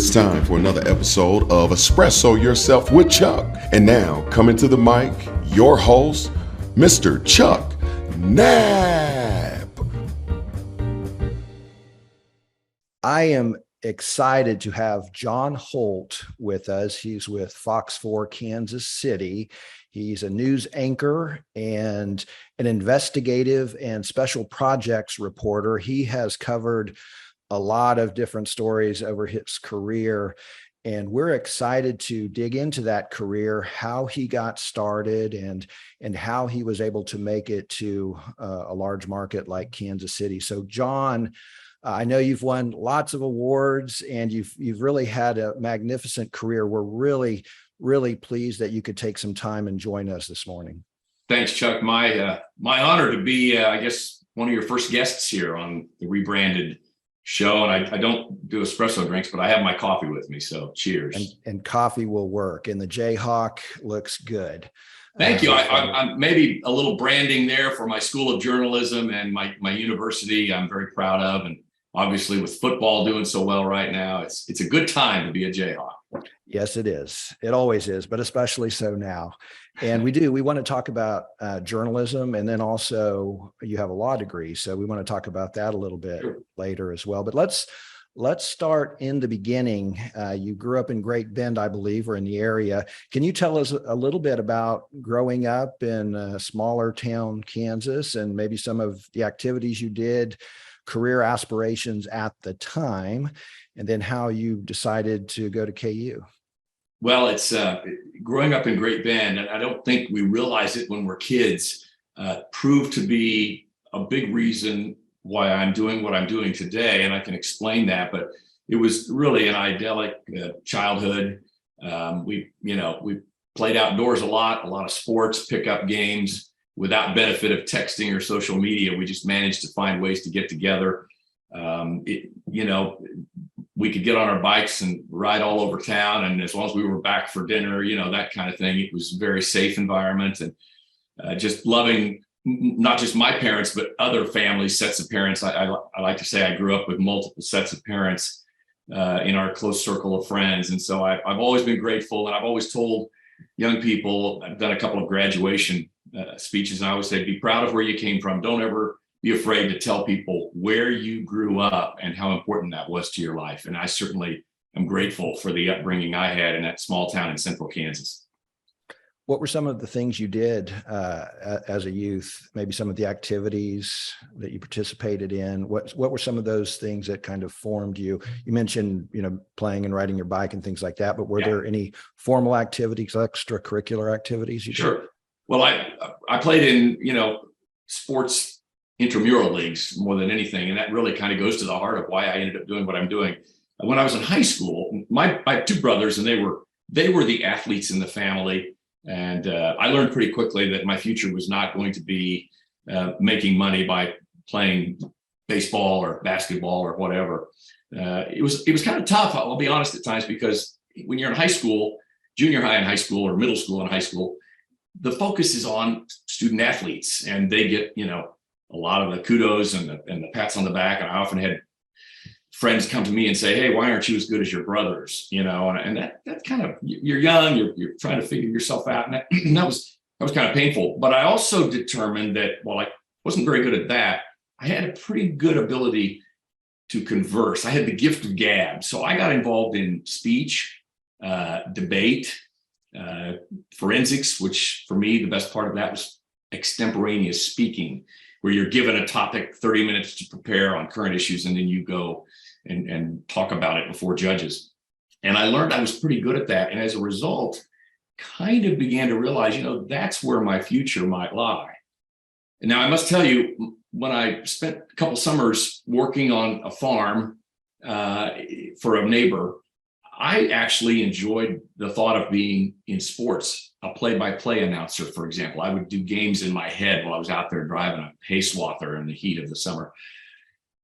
It's time for another episode of Espresso Yourself with Chuck. And now, coming to the mic, your host, Mr. Chuck Knapp. I am excited to have John Holt with us. He's with Fox 4 Kansas City. He's a news anchor and an investigative and special projects reporter. He has covered a lot of different stories over his career, and we're excited to dig into that career, how he got started and how he was able to make it to a large market like Kansas City. So John, I know you've won lots of awards and you've really had a magnificent career. We're really pleased that you could take some time and join us this morning. Thanks, Chuck. My honor to be, I guess, one of your first guests here on the rebranded show. And I don't do espresso drinks, but I have my coffee with me. So cheers. And coffee will work. And the Jayhawk looks good. Thank you. I'm maybe a little branding there for my School of Journalism and my university I'm very proud of. And obviously with football doing so well right now, it's a good time to be a Jayhawk. Yes, it is. It always is, but especially so now. And we want to talk about journalism, and then also you have a law degree. So we want to talk about that a little bit later as well. But let's start in the beginning. You grew up in Great Bend, I believe, or in the area. Can you tell us a little bit about growing up in a smaller town, Kansas, and maybe some of the activities you did, career aspirations at the time, and then how you decided to go to KU? Well, it's growing up in Great Bend, and I don't think we realize it when we're kids, proved to be a big reason why I'm doing what I'm doing today. And I can explain that, but it was really an idyllic childhood. We played outdoors a lot of sports, pickup games without benefit of texting or social media. We just managed to find ways to get together. We could get on our bikes and ride all over town. And as long as we were back for dinner, that kind of thing, it was a very safe environment, and just loving not just my parents, but other families, sets of parents. I like to say I grew up with multiple sets of parents in our close circle of friends. And so I've always been grateful. And I've always told young people, I've done a couple of graduation speeches, and I always say, be proud of where you came from. Don't ever be afraid to tell people where you grew up and how important that was to your life. And I certainly am grateful for the upbringing I had in that small town in central Kansas. What were some of the things you did as a youth? Maybe some of the activities that you participated in? What were some of those things that kind of formed you? You mentioned, playing and riding your bike and things like that, but were there any formal activities, extracurricular activities you did? Sure. Well, I played in, sports intramural leagues more than anything. And that really kind of goes to the heart of why I ended up doing what I'm doing. When I was in high school, I have two brothers, and they were the athletes in the family. And I learned pretty quickly that my future was not going to be making money by playing baseball or basketball or whatever. It was kind of tough, I'll be honest, at times, because when you're in high school, junior high and high school, or middle school and high school, the focus is on student athletes, and they get, a lot of the kudos and the pats on the back. And I often had friends come to me and say, hey, why aren't you as good as your brothers? And that kind of, you're young, you're trying to figure yourself out. And that was kind of painful. But I also determined that while I wasn't very good at that, I had a pretty good ability to converse. I had the gift of gab. So I got involved in speech, debate, forensics, which for me, the best part of that was extemporaneous speaking, where you're given a topic, 30 minutes to prepare on current issues, and then you go and talk about it before judges. And I learned I was pretty good at that. And as a result, kind of began to realize, that's where my future might lie. And now I must tell you, when I spent a couple summers working on a farm for a neighbor, I actually enjoyed the thought of being in sports, a play-by-play announcer, for example. I would do games in my head while I was out there driving a hay swather in the heat of the summer.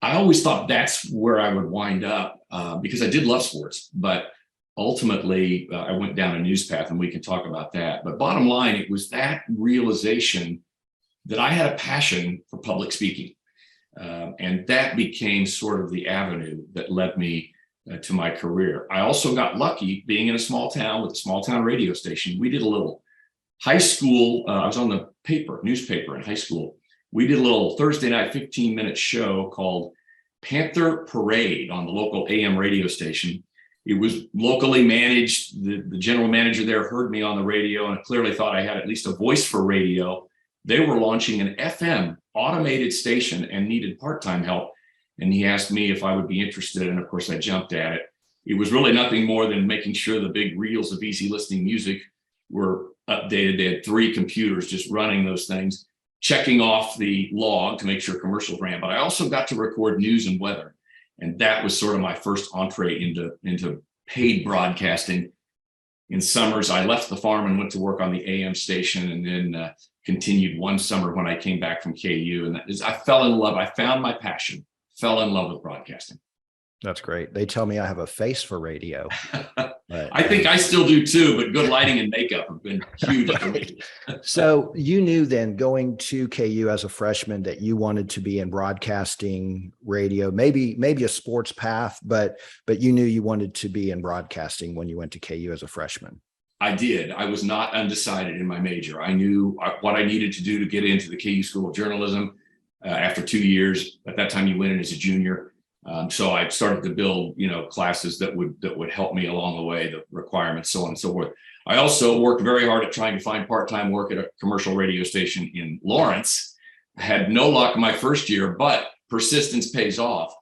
I always thought that's where I would wind up because I did love sports, but ultimately I went down a news path, and we can talk about that. But bottom line, it was that realization that I had a passion for public speaking. And that became sort of the avenue that led me to my career. I also got lucky being in a small town with a small town radio station. We did a little high school. I was on the newspaper in high school. We did a little Thursday night 15-minute show called Panther Parade on the local AM radio station. It was locally managed. The general manager there heard me on the radio and clearly thought I had at least a voice for radio. They were launching an FM automated station and needed part-time help. And he asked me if I would be interested. And of course, I jumped at it. It was really nothing more than making sure the big reels of easy listening music were updated. They had 3 computers just running those things, checking off the log to make sure commercials ran. But I also got to record news and weather. And that was sort of my first entree into paid broadcasting. In summers, I left the farm and went to work on the AM station, and then continued one summer when I came back from KU. And I fell in love. I found my passion, fell in love with broadcasting. That's great. They tell me I have a face for radio. But, I think I still do too, but good lighting and makeup have been huge for me. So you knew then going to KU as a freshman that you wanted to be in broadcasting, radio, maybe a sports path, but you knew you wanted to be in broadcasting when you went to KU as a freshman. I did. I was not undecided in my major. I knew what I needed to do to get into the KU School of Journalism after 2 years. At that time, you went in as a junior. So I started to build, classes that would help me along the way, the requirements, so on and so forth. I also worked very hard at trying to find part-time work at a commercial radio station in Lawrence. I had no luck my first year, but persistence pays off.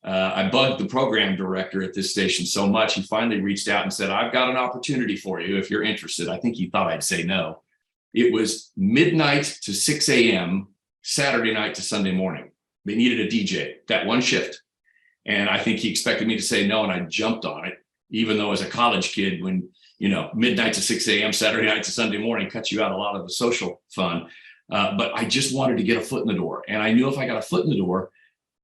I bugged the program director at this station so much, he finally reached out and said, I've got an opportunity for you if you're interested. I think he thought I'd say no. It was midnight to 6 a.m., Saturday night to Sunday morning. They needed a DJ, that one shift. And I think he expected me to say no, and I jumped on it, even though as a college kid, when, midnight to 6 a.m., Saturday night to Sunday morning cuts you out a lot of the social fun. But I just wanted to get a foot in the door. And I knew if I got a foot in the door,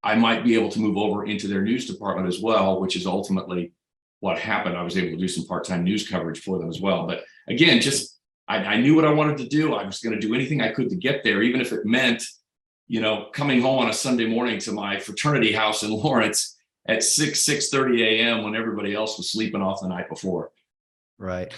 I might be able to move over into their news department as well, which is ultimately what happened. I was able to do some part-time news coverage for them as well. But again, I knew what I wanted to do. I was going to do anything I could to get there, even if it meant, coming home on a Sunday morning to my fraternity house in Lawrence at 6:30 a.m. when everybody else was sleeping off the night before. Right.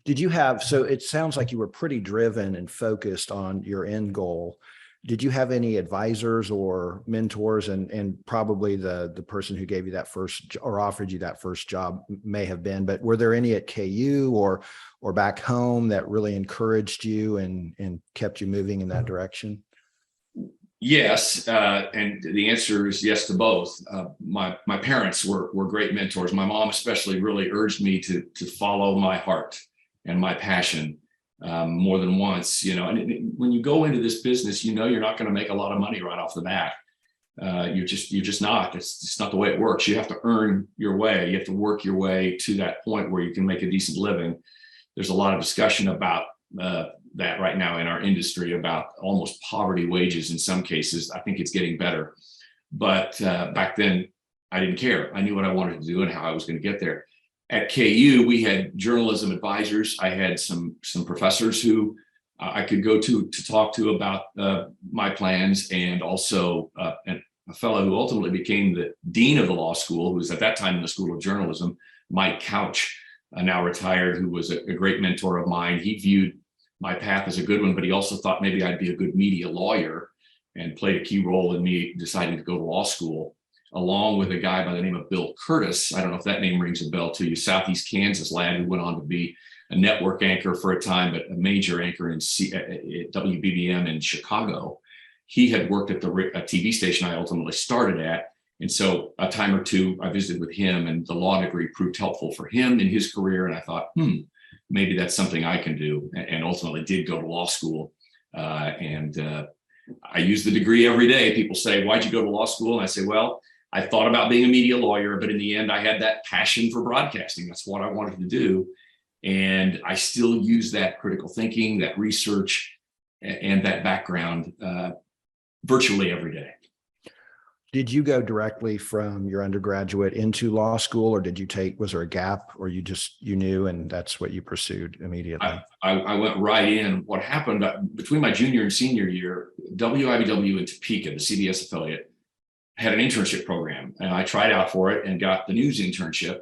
So it sounds like you were pretty driven and focused on your end goal. Did you have any advisors or mentors, and probably the person who gave you that first or offered you that first job may have been, but were there any at KU or back home that really encouraged you and kept you moving in that direction? Yes, and the answer is yes to both. My parents were great mentors. My mom especially really urged me to follow my heart and my passion more than once. And when you go into this business, you're not going to make a lot of money right off the bat. You're just not. It's just not the way it works. You have to earn your way. You have to work your way to that point where you can make a decent living. There's a lot of discussion about that right now in our industry, about almost poverty wages in some cases. I think it's getting better. But back then, I didn't care. I knew what I wanted to do and how I was going to get there. At KU, we had journalism advisors. I had some professors who I could go to talk to about my plans, and also a fellow who ultimately became the dean of the law school, who was at that time in the School of Journalism, Mike Couch, now retired, who was a great mentor of mine. He viewed my path as a good one, but he also thought maybe I'd be a good media lawyer, and played a key role in me deciding to go to law school, along with a guy by the name of Bill Curtis. I don't know if that name rings a bell to you. Southeast Kansas lad who went on to be a network anchor for a time, but a major anchor in WBBM in Chicago. He had worked at a TV station I ultimately started at. And so a time or two I visited with him, and the law degree proved helpful for him in his career. And I thought, maybe that's something I can do, and ultimately did go to law school. I use the degree every day. People say, why'd you go to law school? And I say, well, I thought about being a media lawyer, but in the end, I had that passion for broadcasting. That's what I wanted to do. And I still use that critical thinking, that research, and that background virtually every day. Did you go directly from your undergraduate into law school, or was there a gap, or you knew and that's what you pursued immediately? I went right in. What happened between my junior and senior year, WIBW in Topeka, the CBS affiliate, had an internship program, and I tried out for it and got the news internship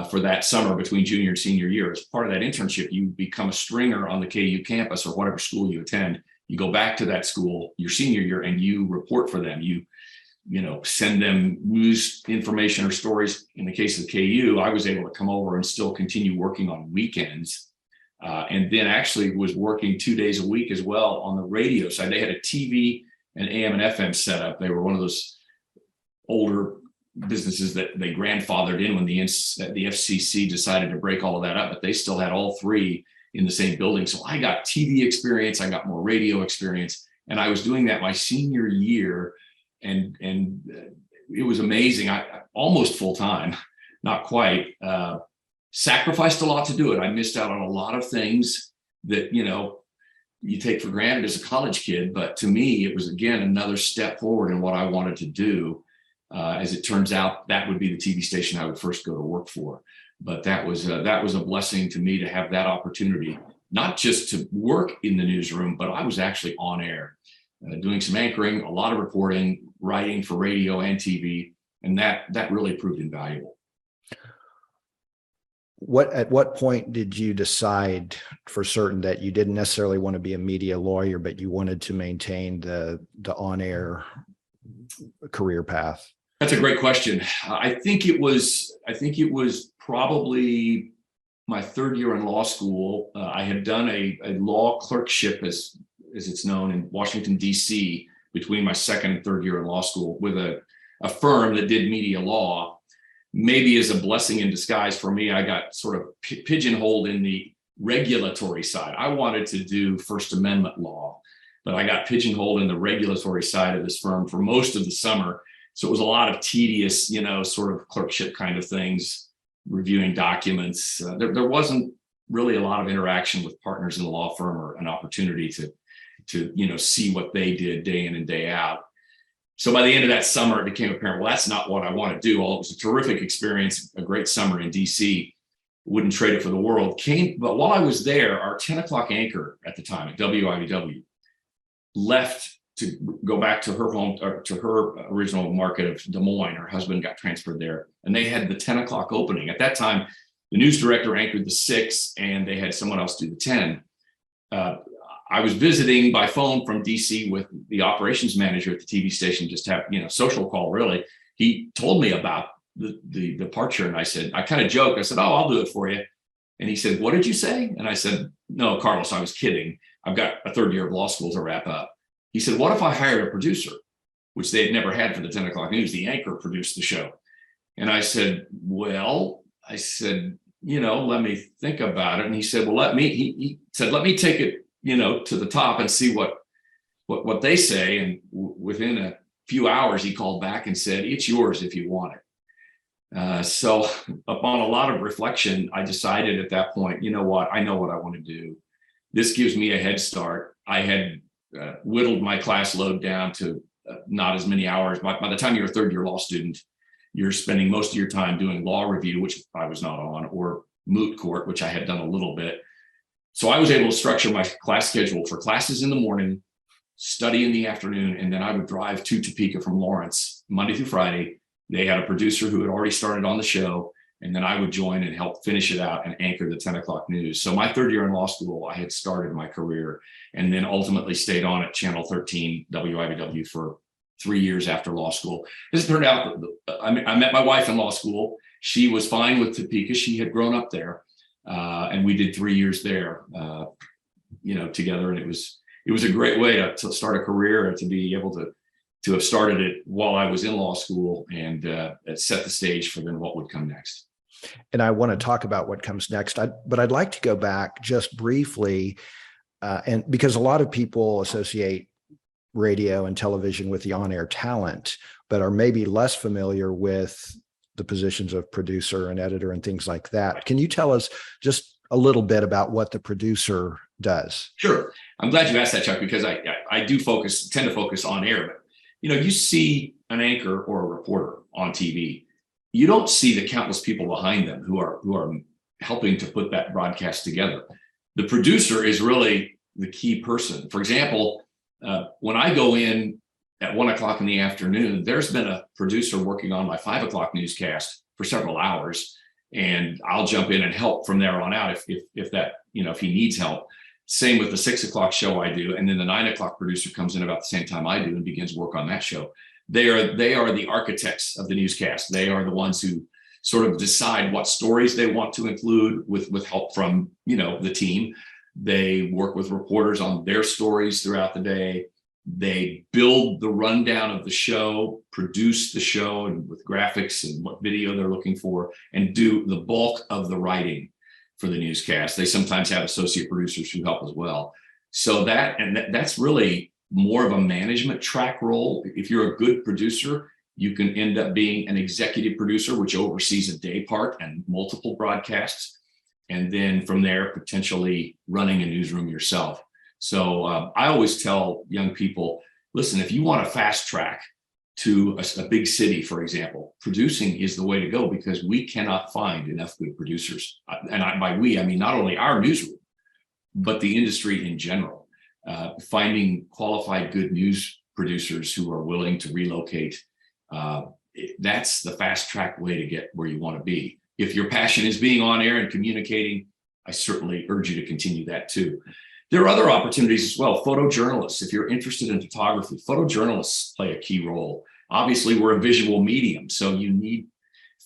for that summer between junior and senior year. As part of that internship, you become a stringer on the KU campus or whatever school you attend. You go back to that school your senior year and you report for them. You send them news information or stories. In the case of KU, I was able to come over and still continue working on weekends. And then actually was working 2 days a week as well on the radio side. They had a TV and AM and FM setup. They were one of those older businesses that they grandfathered in when the FCC decided to break all of that up, but they still had all three in the same building. So I got TV experience, I got more radio experience, and I was doing that my senior year. And it was amazing. I almost full time, not quite. Sacrificed a lot to do it. I missed out on a lot of things that you take for granted as a college kid. But to me, it was again another step forward in what I wanted to do. As it turns out, that would be the TV station I would first go to work for. But that was a blessing to me to have that opportunity, not just to work in the newsroom, but I was actually on air. Doing some anchoring, a lot of reporting, writing for radio and TV, and that really proved invaluable. At what point did you decide for certain that you didn't necessarily want to be a media lawyer, but you wanted to maintain the on-air career path? That's a great question. I think it was probably my third year in law school. I had done a law clerkship, as it's known, in Washington, D.C. between my second and third year in law school with a firm that did media law. Maybe as a blessing in disguise for me, I got sort of pigeonholed in the regulatory side. I wanted to do First Amendment law, but I got pigeonholed in the regulatory side of this firm for most of the summer. So it was a lot of tedious, sort of clerkship kind of things, reviewing documents. There wasn't really a lot of interaction with partners in the law firm or an opportunity to see what they did day in and day out. So by the end of that summer, it became apparent, well, that's not what I want to do. Although it was a terrific experience, a great summer in DC, wouldn't trade it for the world. But while I was there, our 10 o'clock anchor at the time at WIBW left to go back to her home, or to her original market of Des Moines. Her husband got transferred there, and they had the 10 o'clock opening. At that time, the news director anchored the 6, and they had someone else do the 10. I was visiting by phone from DC with the operations manager at the TV station, just have, social call really. He told me about the departure, and I kind of joked. I said, "Oh, I'll do it for you." And he said, "What did you say?" And I said, "No, Carlos, I was kidding. I've got a third year of law school to wrap up." He said, "What if I hired a producer?" Which they had never had for the 10 o'clock news. The anchor produced the show. And I said, let me think about it. And he said, well, he said, let me take it, to the top and see what they say. And within a few hours, he called back and said, "It's yours if you want it." So upon a lot of reflection, I decided at that point, you know what, I know what I want to do. This gives me a head start. I had whittled my class load down to not as many hours. By the time you're a third year law student, you're spending most of your time doing law review, which I was not on, or moot court, which I had done a little bit. So I was able to structure my class schedule for classes in the morning, study in the afternoon, and then I would drive to Topeka from Lawrence Monday through Friday. They had a producer who had already started on the show, and then I would join and help finish it out and anchor the 10 o'clock news. So my third year in law school, I had started my career and then ultimately stayed on at Channel 13 WIBW for 3 years after law school. As it turned out, I met my wife in law school. She was fine with Topeka. She had grown up there. And we did 3 years there, together. And it was a great way to start a career and to be able to have started it while I was in law school, and it set the stage for then what would come next. And I want to talk about what comes next, but I'd like to go back just briefly, and because a lot of people associate radio and television with the on-air talent, but are maybe less familiar with the positions of producer and editor and things like that. Can you tell us just a little bit about what the producer does? Sure. I'm glad you asked that, Chuck, because I tend to focus on air. But, you see an anchor or a reporter on TV. You don't see the countless people behind them who are helping to put that broadcast together. The producer is really the key person. For example, when I go in at 1 o'clock in the afternoon, there's been a producer working on my 5 o'clock newscast for several hours, and I'll jump in and help from there on out if that, if he needs help. Same with the 6 o'clock show I do, and then the 9 o'clock producer comes in about the same time I do and begins work on that show. They are the architects of the newscast. They are the ones who sort of decide what stories they want to include with help from the team. They work with reporters on their stories throughout the day. They build the rundown of the show, produce the show and with graphics and what video they're looking for, and do the bulk of the writing for the newscast. They sometimes have associate producers who help as well. So that's really more of a management track role. If you're a good producer, you can end up being an executive producer, which oversees a day part and multiple broadcasts. And then from there, potentially running a newsroom yourself. So I always tell young people, listen, if you want to fast track to a big city, for example, producing is the way to go, because we cannot find enough good producers. And by we, I mean not only our newsroom, but the industry in general. Finding qualified good news producers who are willing to relocate, that's the fast track way to get where you want to be. If your passion is being on air and communicating, I certainly urge you to continue that too. There are other opportunities as well. Photojournalists, if you're interested in photography, photojournalists play a key role. Obviously, we're a visual medium, so you need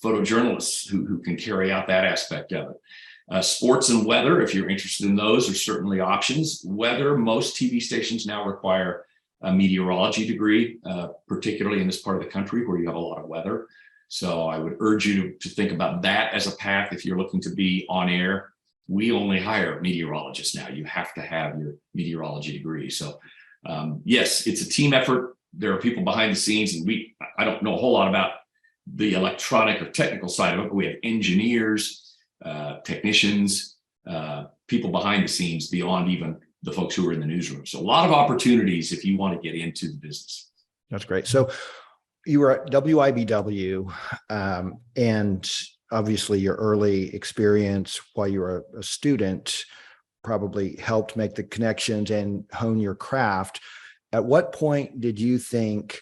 photojournalists who can carry out that aspect of it. Sports and weather, if you're interested in those, are certainly options. Weather, most TV stations now require a meteorology degree, particularly in this part of the country where you have a lot of weather. So I would urge you to think about that as a path if you're looking to be on air. We only hire meteorologists now. You have to have your meteorology degree. So yes, it's a team effort. There are people behind the scenes, and I don't know a whole lot about the electronic or technical side of it, but we have engineers, technicians, people behind the scenes beyond even the folks who are in the newsroom. So a lot of opportunities if you want to get into the business. That's great. So you were at WIBW, and obviously your early experience while you were a student probably helped make the connections and hone your craft. At what point did you think,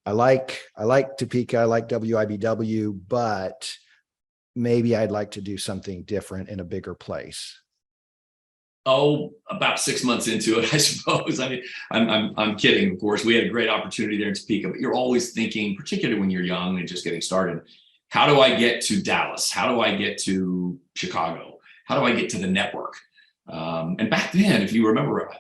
I like Topeka, I like WIBW, but maybe I'd like to do something different in a bigger place? Oh, about 6 months into it, I suppose. I mean, I'm kidding, of course. We had a great opportunity there in Topeka, but you're always thinking, particularly when you're young and just getting started, how do I get to Dallas? How do I get to Chicago? How do I get to the network? And back then, if you remember,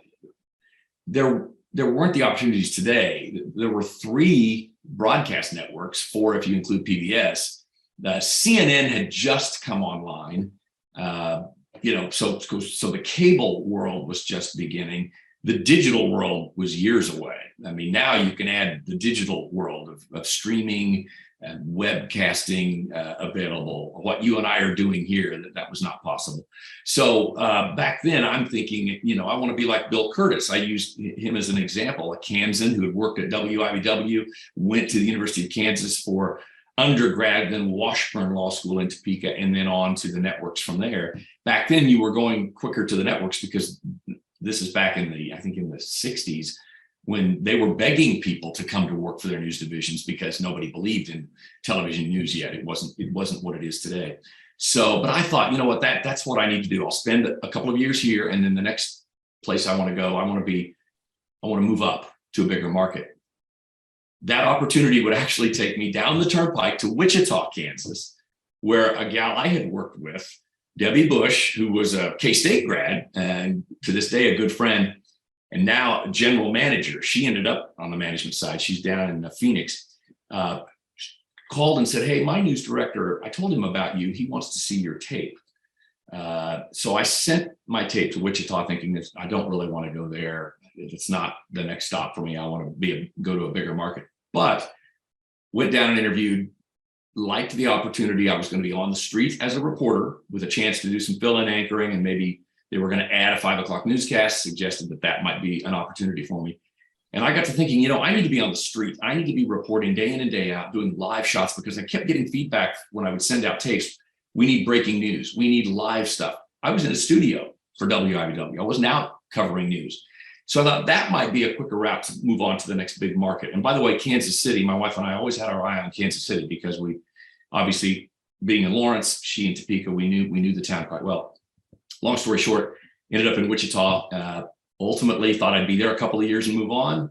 there weren't the opportunities today. There were 3 broadcast networks, 4 if you include PBS. CNN had just come online. So the cable world was just beginning. The digital world was years away. I mean, now you can add the digital world of streaming and webcasting available. What you and I are doing here, that was not possible. So back then I'm thinking, I want to be like Bill Curtis. I used him as an example, a Kansan who had worked at WIBW, went to the University of Kansas for undergrad, then Washburn Law School in Topeka, and then on to the networks from there. Back then you were going quicker to the networks because this is back in the 60s, when they were begging people to come to work for their news divisions because nobody believed in television news yet. It wasn't what it is today. So, but I thought, that's what I need to do. I'll spend a couple of years here, and then the next place I want to go, I want to move up to a bigger market. That opportunity would actually take me down the turnpike to Wichita, Kansas, where a gal I had worked with, Debbie Bush, who was a K-State grad and to this day a good friend, and now general manager. She ended up on the management side. She's down in Phoenix. Called and said, "Hey, my news director, I told him about you. He wants to see your tape." So I sent my tape to Wichita thinking that I don't really want to go there. It's not the next stop for me. I want to go to a bigger market. But went down and interviewed, liked the opportunity. I was going to be on the street as a reporter with a chance to do some fill-in anchoring, and maybe they were going to add a 5 o'clock newscast, suggested that might be an opportunity for me. And I got to thinking, I need to be on the street. I need to be reporting day in and day out, doing live shots, because I kept getting feedback when I would send out tapes. We need breaking news. We need live stuff. I was in a studio for WIBW. I wasn't out covering news. So I thought that might be a quicker route to move on to the next big market. And by the way, Kansas City, my wife and I always had our eye on Kansas City because we obviously, being in Lawrence, she in Topeka, we knew the town quite well. Long story short, ended up in Wichita. Ultimately thought I'd be there a couple of years and move on.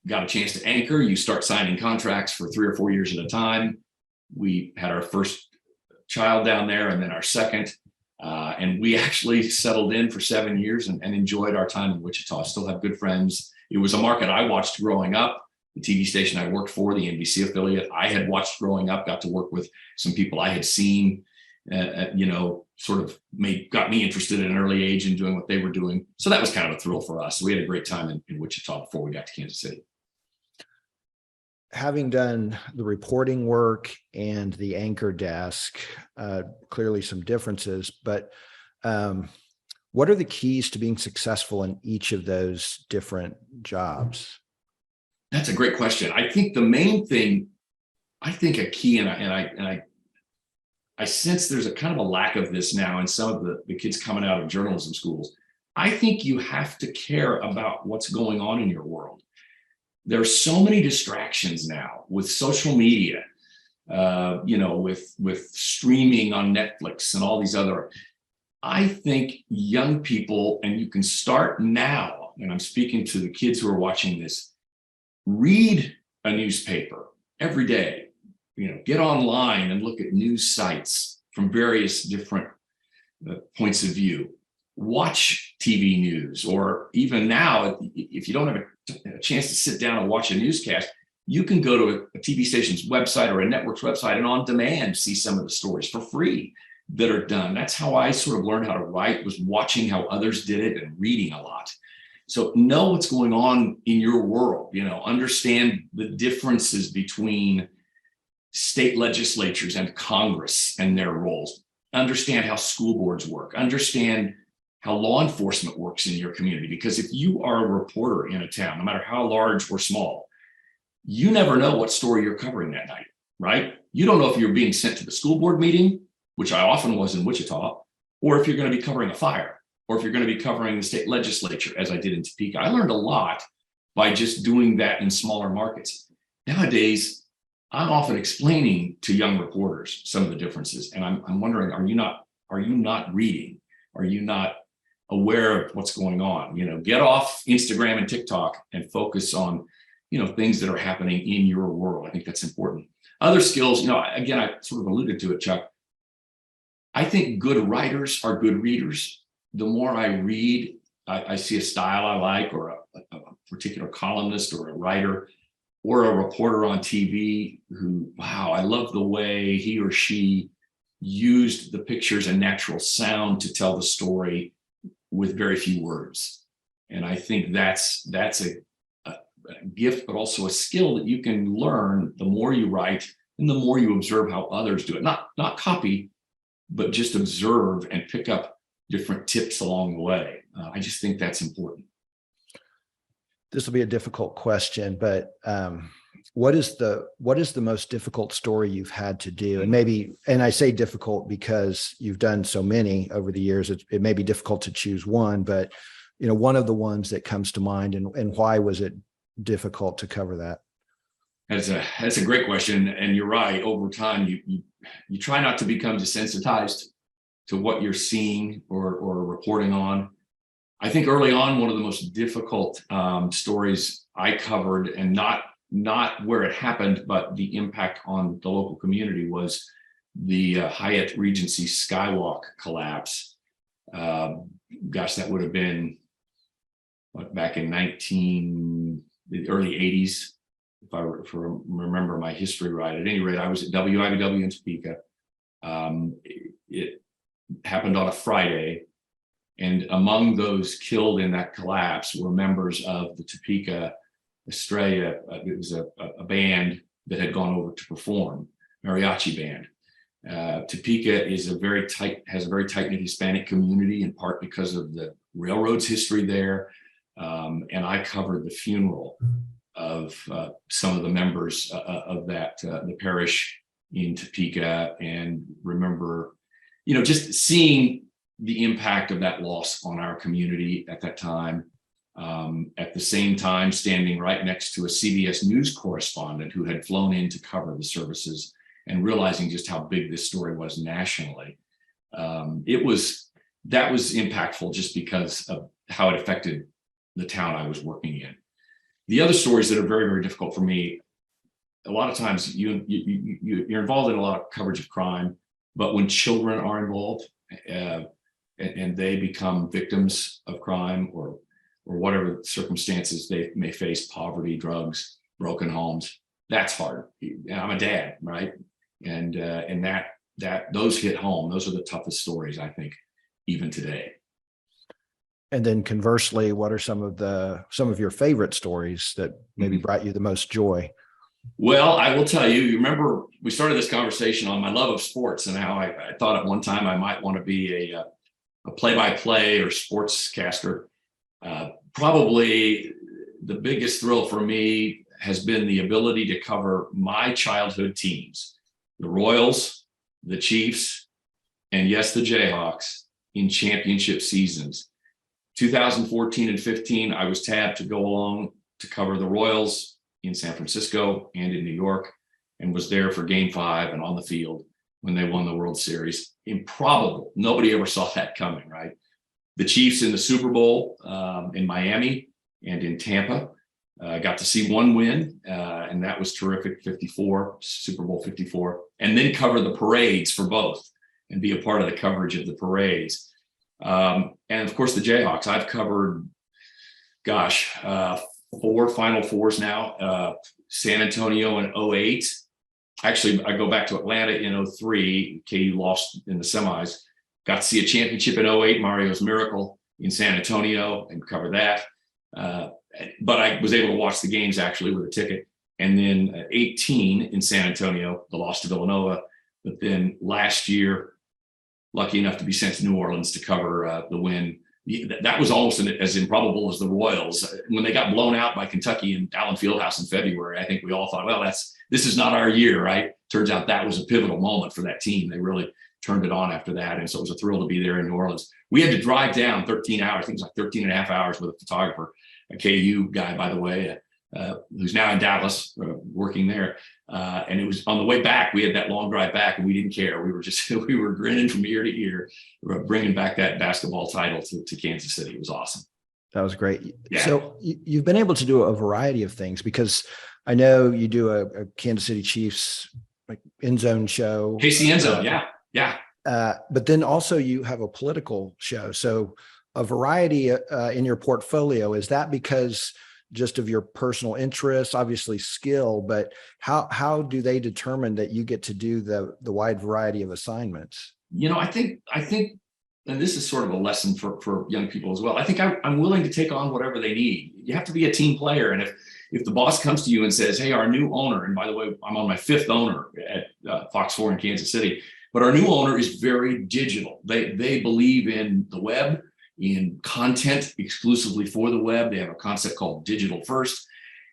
Got a chance to anchor. You start signing contracts for 3 or 4 years at a time. We had our first child down there and then our second. And we actually settled in for 7 years and enjoyed our time in Wichita. Still have good friends. It was a market I watched growing up. The TV station I worked for, the NBC affiliate, I had watched growing up, got to work with some people I had seen, sort of got me interested at an early age in doing what they were doing. So that was kind of a thrill for us. We had a great time in Wichita before we got to Kansas City. Having done the reporting work and the anchor desk, clearly some differences, but what are the keys to being successful in each of those different jobs? That's a great question. I think the main thing, a key, and I sense there's a kind of a lack of this now in some of the kids coming out of journalism schools. I think you have to care about what's going on in your world. There's so many distractions now with social media, with streaming on Netflix and all these other. I think young people, and you can start now, and I'm speaking to the kids who are watching this, read a newspaper every day. Get online and look at news sites from various different points of view. Watch TV news, or even now, if you don't have a chance to sit down and watch a newscast, you can go to a TV station's website or a network's website and on demand see some of the stories for free that are done. That's how I sort of learned how to write, was watching how others did it and reading a lot. So know what's going on in your world, understand the differences between state legislatures and Congress and their roles, understand how school boards work, understand how law enforcement works in your community. Because if you are a reporter in a town, no matter how large or small, you never know what story you're covering that night, right? You don't know if you're being sent to the school board meeting, which I often was in Wichita, or if you're going to be covering a fire, or if you're going to be covering the state legislature, as I did in Topeka. I learned a lot by just doing that in smaller markets. Nowadays, I'm often explaining to young reporters some of the differences, and I'm wondering, are you not reading? Are you not aware of what's going on? Get off Instagram and TikTok and focus on, things that are happening in your world. I think that's important. Other skills, again, I sort of alluded to it, Chuck. I think good writers are good readers. The more I read, I see a style I like, or a particular columnist or a writer or a reporter on TV who, wow, I love the way he or she used the pictures and natural sound to tell the story with very few words. And I think that's a gift, but also a skill that you can learn the more you write and the more you observe how others do it. Not copy, but just observe and pick up different tips along the way. I just think that's important. This will be a difficult question, but what is the most difficult story you've had to do? And I say difficult because you've done so many over the years. It may be difficult to choose one, but one of the ones that comes to mind, and why was it difficult to cover that? That's a great question, and you're right. Over time, you try not to become desensitized to what you're seeing or reporting on. I think early on, one of the most difficult stories I covered, and not where it happened, but the impact on the local community, was the Hyatt Regency Skywalk collapse. That would have been back in the early 80s, if I remember my history right. At any rate, I was at WIBW in Topeka. It happened on a Friday. And among those killed in that collapse were members of the Topeka Estrella. It was a band that had gone over to perform, mariachi band. Topeka has a very tight-knit Hispanic community, in part because of the railroad's history there. And I covered the funeral of some of the members of the parish in Topeka, and remember, just seeing the impact of that loss on our community at that time. At the same time, standing right next to a CBS News correspondent who had flown in to cover the services, and realizing just how big this story was nationally. That was impactful just because of how it affected the town I was working in. The other stories that are very, very difficult for me, a lot of times you're involved in a lot of coverage of crime, but when children are involved and they become victims of crime or whatever circumstances they may face, poverty, drugs, broken homes, that's hard. I'm a dad, right? And that those hit home. Those are the toughest stories, I think, even today. And then conversely, what are some of your favorite stories that maybe brought you the most joy? Well, I will tell you, you remember we started this conversation on my love of sports and how I thought at one time I might want to be a play-by-play or sportscaster. Probably the biggest thrill for me has been the ability to cover my childhood teams, the Royals, the Chiefs, and yes, the Jayhawks in championship seasons. 2014 and 15, I was tabbed to go along to cover the Royals in San Francisco and in New York, and was there for Game 5 and on the field when they won the World Series. Improbable. Nobody ever saw that coming, right? The Chiefs in the Super Bowl in Miami and in Tampa. Got to see one win, and that was terrific, 54, Super Bowl 54, and then cover the parades for both and be a part of the coverage of the parades. And of course, the Jayhawks. I've covered, 4 Final Fours now. San Antonio in 08. Actually, I go back to Atlanta in 03. KU lost in the semis. Got to see a championship in 08, Mario's Miracle in San Antonio, and cover that. But I was able to watch the games actually with a ticket. And then 18 in San Antonio, the loss to Villanova. But then last year, lucky enough to be sent to New Orleans to cover the win. That was almost as improbable as the Royals. When they got blown out by Kentucky in Allen Fieldhouse in February, I think we all thought, well, this is not our year, right? Turns out that was a pivotal moment for that team. They really turned it on after that. And so it was a thrill to be there in New Orleans. We had to drive down 13 hours. I think it was like 13 and a half hours with a photographer, a KU guy, by the way, who's now in Dallas working there. And it was on the way back, we had that long drive back and we didn't care. We were grinning from ear to ear, bringing back that basketball title to Kansas City. It was awesome. That was great. Yeah. So you've been able to do a variety of things, because I know you do a Kansas City Chiefs like end zone show. KC End Zone. Yeah. But then also you have a political show. So a variety in your portfolio. Is that because just of your personal interests, obviously skill, but how do they determine that you get to do the wide variety of assignments? I think, and this is sort of a lesson for young people as well. I think I'm willing to take on whatever they need. You have to be a team player. And if the boss comes to you and says, hey, our new owner, and by the way, I'm on my 5th owner at Fox 4 in Kansas City, but our new owner is very digital. They believe in the web, in content exclusively for the web. They have a concept called Digital First.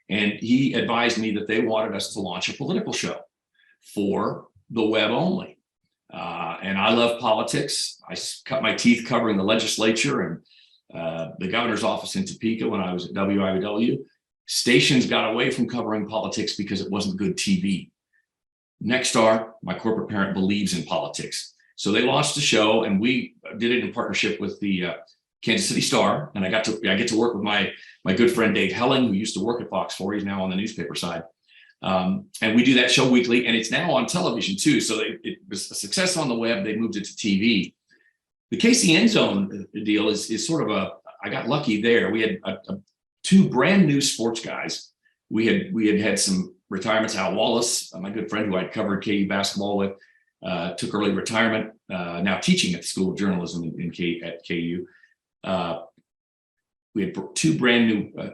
And he advised me that they wanted us to launch a political show for the web only. And I love politics. I cut my teeth covering the legislature and the governor's office in Topeka when I was at WIBW. Stations got away from covering politics because it wasn't good TV. Nexstar, my corporate parent, believes in politics. So they launched a show, and we did it in partnership with the Kansas City Star. And I get to work with my good friend Dave Helling, who used to work at Fox 4. He's now on the newspaper side. And we do that show weekly, and it's now on television too. So it was a success on the web. They moved it to TV. The KC End Zone deal is sort of I got lucky there. We had 2 brand new sports guys. We had some retirements. Al Wallace, my good friend who I'd covered KU basketball with, took early retirement, now teaching at the School of Journalism at KU. We had 2 brand new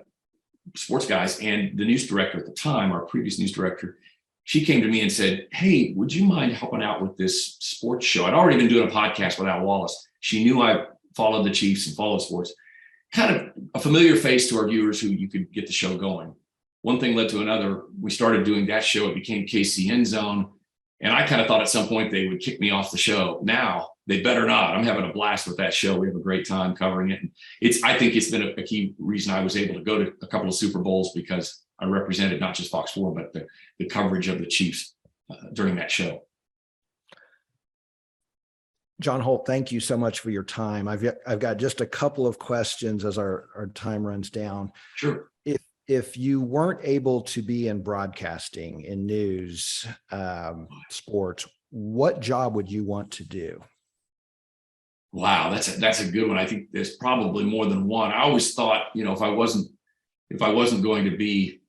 sports guys, and the news director at the time, our previous news director, she came to me and said, hey, would you mind helping out with this sports show? I'd already been doing a podcast with Al Wallace. She knew I followed the Chiefs and followed sports. Kind of a familiar face to our viewers who you could get the show going. One thing led to another. We started doing that show. It became KC End Zone. And I kind of thought at some point they would kick me off the show. Now they better not. I'm having a blast with that show. We have a great time covering it. And I think it's been a key reason I was able to go to a couple of Super Bowls, because I represented not just Fox 4, but the coverage of the Chiefs during that show. John Holt, thank you so much for your time. I've got just a couple of questions as our time runs down. Sure. If you weren't able to be in broadcasting, in news, sports, what job would you want to do? Wow, that's a good one. I think there's probably more than one. I always thought, if I wasn't going to be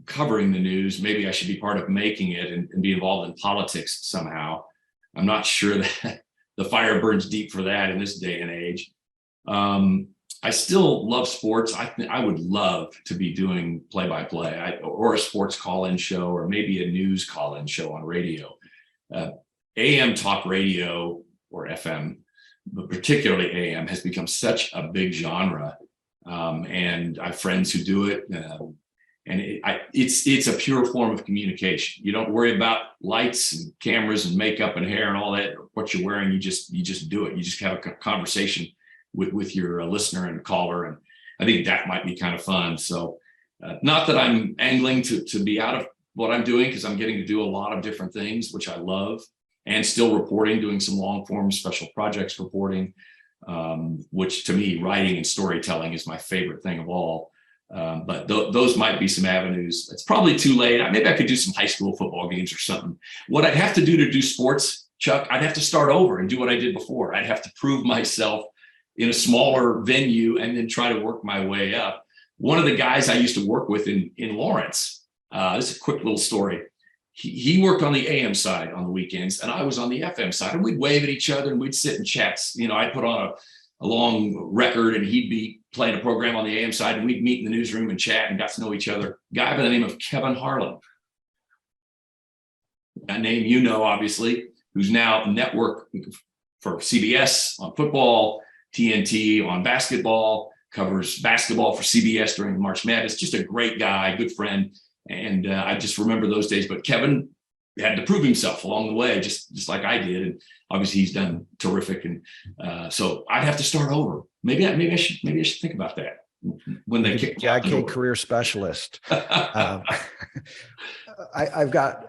covering the news, maybe I should be part of making it and be involved in politics somehow. I'm not sure that the fire burns deep for that in this day and age. I still love sports. I would love to be doing play-by-play or a sports call-in show, or maybe a news call-in show on radio. AM talk radio, or FM, but particularly AM, has become such a big genre. And I have friends who do it. And it's a pure form of communication. You don't worry about lights and cameras and makeup and hair and all that, what you're wearing. You just do it. You just have a conversation with your listener and caller. And I think that might be kind of fun. So not that I'm angling to be out of what I'm doing, because I'm getting to do a lot of different things, which I love, and still reporting, doing some long form special projects reporting, which to me, writing and storytelling is my favorite thing of all. But those might be some avenues. It's probably too late. Maybe I could do some high school football games or something. What I'd have to do sports, Chuck, I'd have to start over and do what I did before. I'd have to prove myself in a smaller venue and then try to work my way up. One of the guys I used to work with in Lawrence, this is a quick little story. He worked on the AM side on the weekends, and I was on the FM side, and we'd wave at each other and we'd sit and chat. I'd put on a long record, and he'd be playing a program on the AM side, and we'd meet in the newsroom and chat and got to know each other. A guy by the name of Kevin Harlan, a name obviously, who's now network for CBS on football, TNT on basketball, covers basketball for CBS during March Madness. Just a great guy, good friend. And I just remember those days. But Kevin had to prove himself along the way, just like I did. And obviously he's done terrific. And so I'd have to start over. Maybe I should think about that when they kick me out the door. Career specialist. I've got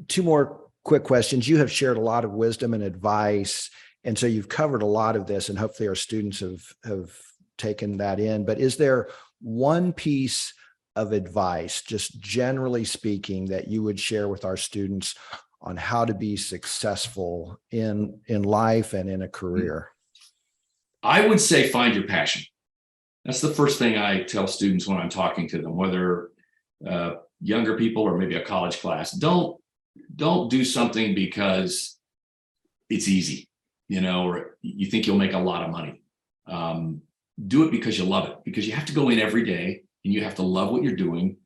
two more quick questions. You have shared a lot of wisdom and advice, and so you've covered a lot of this, and hopefully our students have taken that in. But is there one piece of advice, just generally speaking, that you would share with our students on how to be successful in life and in a career? I would say find your passion. That's the first thing I tell students when I'm talking to them, whether younger people or maybe a college class. Don't do something because it's easy, or you think you'll make a lot of money. Do it because you love it, because you have to go in every day and you have to love what you're doing.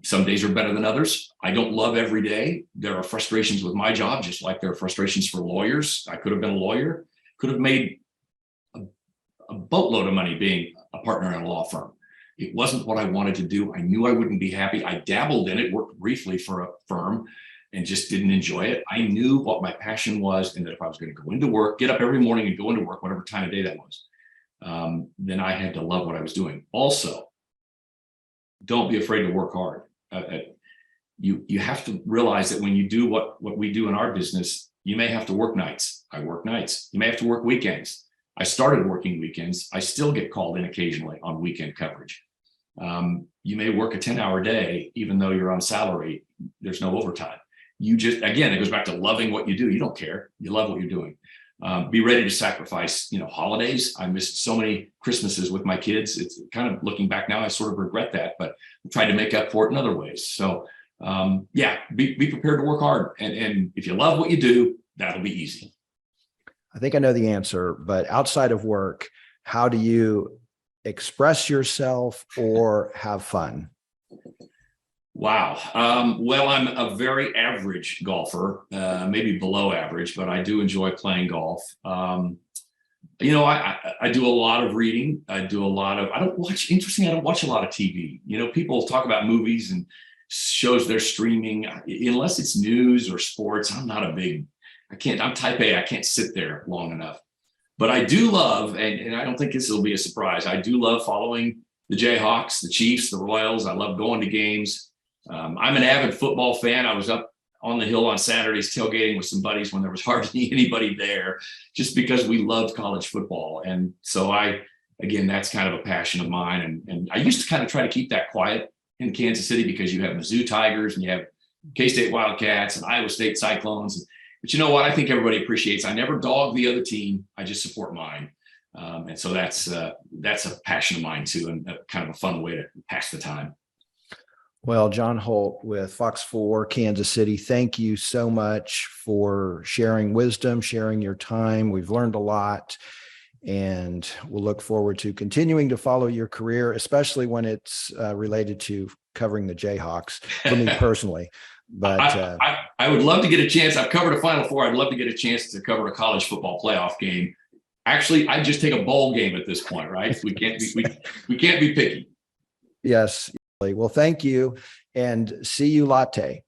Some days are better than others. I don't love every day. There are frustrations with my job, just like there are frustrations for lawyers. I could have been a lawyer, could have made a boatload of money being a partner in a law firm. It wasn't what I wanted to do. I knew I wouldn't be happy. I dabbled in it, worked briefly for a firm, and just didn't enjoy it. I knew what my passion was, and that if I was going to go into work, get up every morning and go into work, whatever time of day that was, then I had to love what I was doing. Also, don't be afraid to work hard. You have to realize that when you do what we do in our business, you may have to work nights. I work nights. You may have to work weekends. I started working weekends. I still get called in occasionally on weekend coverage. You may work a 10-hour day, even though you're on salary. There's no overtime. Again, it goes back to loving what you do. You don't care. You love what you're doing. Be ready to sacrifice, holidays. I missed so many Christmases with my kids. It's kind of, looking back now, I sort of regret that, but I tried to make up for it in other ways. So be prepared to work hard. And if you love what you do, that'll be easy. I think I know the answer, but outside of work, how do you express yourself or have fun? Wow. Well, I'm a very average golfer, maybe below average, but I do enjoy playing golf. I do a lot of reading. I don't watch a lot of TV. People talk about movies and shows they're streaming. Unless it's news or sports, I'm not a big I'm type A. I can't sit there long enough. But I do love, and I don't think this will be a surprise, I do love following the Jayhawks, the Chiefs, the Royals. I love going to games. I'm an avid football fan. I was up on the hill on Saturdays tailgating with some buddies when there was hardly anybody there, just because we loved college football. And so again, that's kind of a passion of mine. And I used to kind of try to keep that quiet in Kansas City, because you have Mizzou Tigers and you have K-State Wildcats and Iowa State Cyclones. But you know what? I think everybody appreciates, I never dog the other team. I just support mine. And so that's a passion of mine too, and kind of a fun way to pass the time. Well, John Holt with Fox 4 Kansas City, thank you so much for sharing wisdom, sharing your time. We've learned a lot, and we'll look forward to continuing to follow your career, especially when it's related to covering the Jayhawks for me personally. But I would love to get a chance. I've covered a Final Four. I'd love to get a chance to cover a college football playoff game. Actually, I'd just take a bowl game at this point, right? We can't be picky. Yes. Well, thank you, and see you latte.